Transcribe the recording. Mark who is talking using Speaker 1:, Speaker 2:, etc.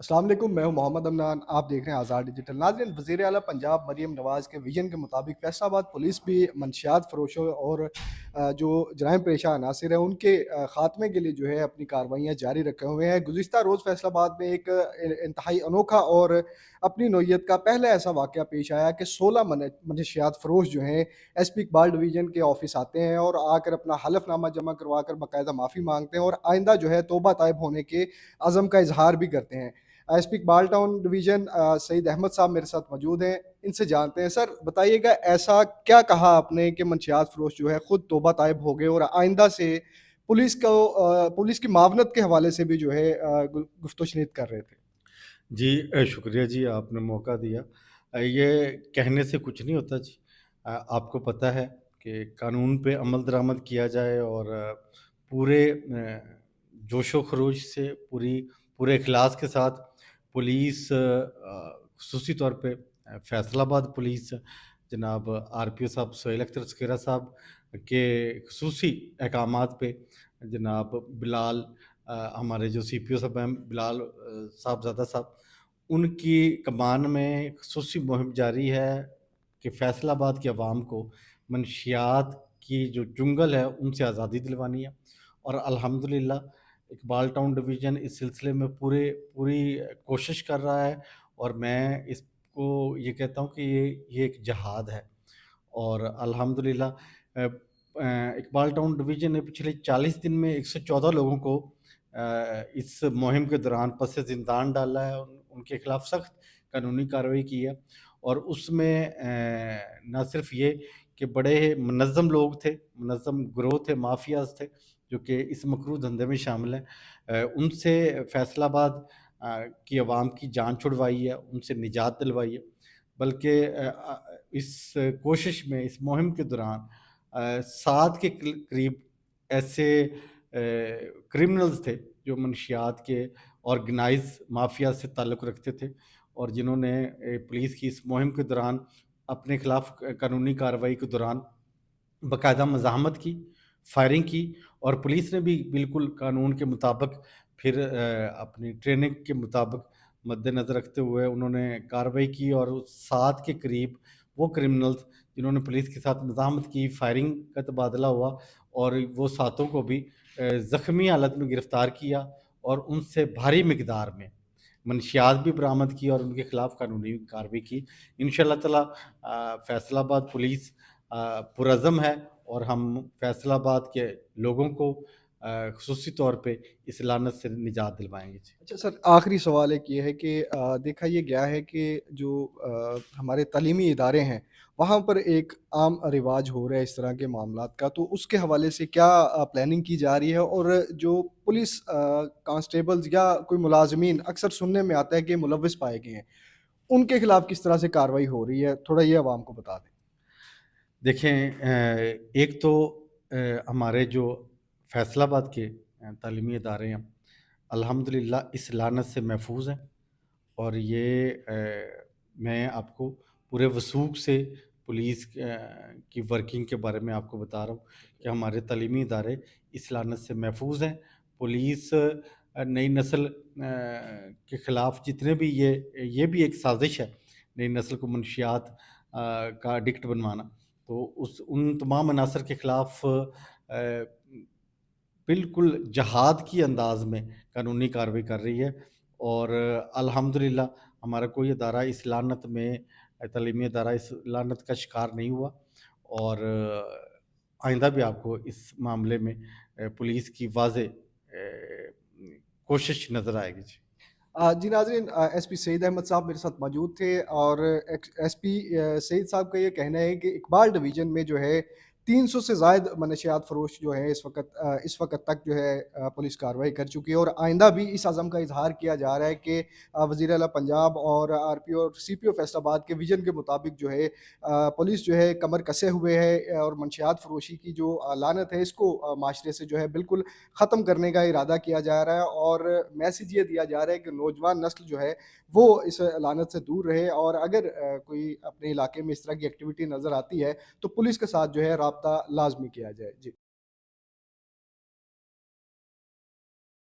Speaker 1: अस्सलाम वालेकुम, मैं हूं मोहम्मद अमनान। आप देख रहे हैं आज़ाद डिजिटल। नाज़रीन, वज़ीर आला पंजाब मरीम नवाज़ के विजन के मुताबिक फैसलाबाद पुलिस भी मंशियात फ़रोशों और जो जराइम पेशा अनासिर हैं उनके ख़ात्मे के लिए जो है अपनी कार्रवाइयाँ जारी रखे हुए हैं। गुज़िश्ता रोज़ फैसलाबाद में एक इंतहाई अनोखा और अपनी नौइयत का पहला ऐसा वाक़या पेश आया कि 16 मनशियात फ़रोश जो हैं एसपी इकबाल डिवीज़न के ऑफ़िस आते हैं और आकर अपना हलफनामा जमा करवा कर बाकायदा माफ़ी माँगते हैं और आइंदा जो है तौबा ताइब होने के अज़म का इज़हार भी करते हैं। एसपी इकबाल टाउन डिवीज़न सईद अहमद साहब मेरे साथ मौजूद हैं, इनसे जानते हैं। सर बताइएगा, ऐसा क्या कहा आपने कि मंशियात फ़रोश जो है खुद तौबा ताइब हो गए और आइंदा से पुलिस की मावनत के हवाले से भी जो है गुफ्तगू कर रहे थे?
Speaker 2: जी शुक्रिया जी, आपने मौका दिया। ये कहने से कुछ नहीं होता जी। आपको पता है कि कानून पे अमल दरामद किया जाए और पूरे जोश व खरोश से पूरे इखलास के साथ पुलिस ख़ुसूसी तौर पे फैसलाबाद पुलिस जनाब आरपीओ साहब सोहेल अख्तर सकेरा साहब के ख़ुसूसी अहकामात पे जनाब बिलाल हमारे जो सीपीओ साहब हैं बिलाल साहबज़ादा साहब, उनकी कमान में ख़ुसूसी मुहिम जारी है कि फैसलाबाद की आवाम को मनशियात की जो चुंगल है उनसे आज़ादी दिलवानी है। और अल्हम्दुलिल्लाह इकबाल टाउन डिवीज़न इस सिलसिले में पूरी कोशिश कर रहा है और मैं इसको ये कहता हूँ कि ये एक जिहाद है। और अल्हम्दुलिल्लाह इकबाल टाउन डिवीज़न ने पिछले 40 दिन में 114 लोगों को इस मुहिम के दौरान पस ज़िंदान डाला है। उनके खिलाफ सख्त कानूनी कार्रवाई की है और उसमें ना सिर्फ़ ये कि बड़े मुनज़्ज़म लोग थे, मुनज़्ज़म गिरोह थे, माफ़ियाज़ थे, जो कि इस मकरूह धंधे में शामिल हैं। उनसे फैसलाबाद की आवाम की जान छुड़वाई है, उनसे निजात दिलवाई है। बल्कि इस कोशिश में, इस मुहिम के दौरान 7 के करीब ऐसे क्रिमिनल्स थे, जो मनशियात के ऑर्गेनाइज़ माफ़िया से ताल्लुक़ रखते थे और जिन्होंने पुलिस की इस मुहिम के दौरान अपने खिलाफ कानूनी कार्रवाई के दौरान बाकायदा मज़ाहमत की, फायरिंग की और पुलिस ने भी बिल्कुल कानून के मुताबिक फिर अपनी ट्रेनिंग के मुताबिक मद्देनज़र रखते हुए उन्होंने कार्रवाई की और 7 के करीब वो क्रिमिनल्स जिन्होंने पुलिस के साथ मज़ाहमत की, फायरिंग का तबादला हुआ और वो सातों को भी ज़ख्मी हालत में गिरफ़्तार किया और उनसे भारी मिक़दार में मनशियात भी बरामद की और उनके खिलाफ कानूनी कार्रवाई की। इंशाअल्लाह ताला फैसलाबाद पुलिस पुरज़्ज़म है और हम फैसलाबाद के लोगों को ख़ुसूसी तौर पे इस लानत से निजात दिलवाएँगे। जी।
Speaker 1: अच्छा सर, आखिरी सवाल एक ये है कि देखा ये गया है कि जो हमारे तालीमी इदारे हैं, वहाँ पर एक आम रिवाज हो रहा है इस तरह के मामलात का, तो उसके हवाले से क्या प्लानिंग की जा रही है? और जो पुलिस कांस्टेबल्स या कोई मुलाज़मीन अक्सर सुनने में आता है कि मुलव्विस पाए गए हैं, उनके खिलाफ किस तरह से कार्रवाई हो रही है? थोड़ा ये अवाम को बता दें।
Speaker 2: देखें एक तो हमारे जो फैसलाबाद के तालीमी इदारे हैं, अल्हम्दुलिल्लाह इस लानत से महफूज़ हैं और ये मैं आपको पूरे वसूख से पुलिस की वर्किंग के बारे में आपको बता रहा हूँ कि हमारे तालीमी इदारे इस लानत से महफूज़ हैं। पुलिस नई नस्ल के ख़िलाफ़ जितने भी ये भी एक साज़िश है, नई नस्ल को मनशियात का एडिक्ट बनवाना। तो उन तमाम अनासर के ख़िलाफ़ बिल्कुल जहाद की अंदाज़ में कानूनी कार्रवाई कर रही है और अल्हम्दुलिल्लाह हमारा कोई इदारा इस लानत में तालीमी इदारा इस लानत का शिकार नहीं हुआ और आइंदा भी आपको इस मामले में पुलिस की वाज़ेह कोशिश नज़र आएगी। जी।
Speaker 1: जी नाज़रीन, एसपी सईद अहमद साहब मेरे साथ मौजूद थे और एसपी सईद साहब का ये कहना है कि इकबाल डिवीज़न में जो है 300 से ज़ायद मनशियात फ़रोश जो है इस वक़्त तक जो है पुलिस कार्रवाई कर चुकी है और आइंदा भी इस अज़म का इज़हार किया जा रहा है कि वज़ीर आला पंजाब और आरपीओ और सीपीओ फैसलाबाद के विज़न के मुताबिक जो है पुलिस जो है कमर कसे हुए है और मंशियात फ़रोशी की जो लानत है इसको माशरे से जो है बिल्कुल ख़त्म करने का इरादा किया जा रहा है और मैसेज ये दिया जा रहा है कि नौजवान नस्ल जो है वो इस लानत से दूर रहे और अगर कोई अपने इलाके में इस तरह की एक्टिविटी नज़र आती है तो पुलिस के साथ जो है राब्ता लाज़मी किया जाए। जी।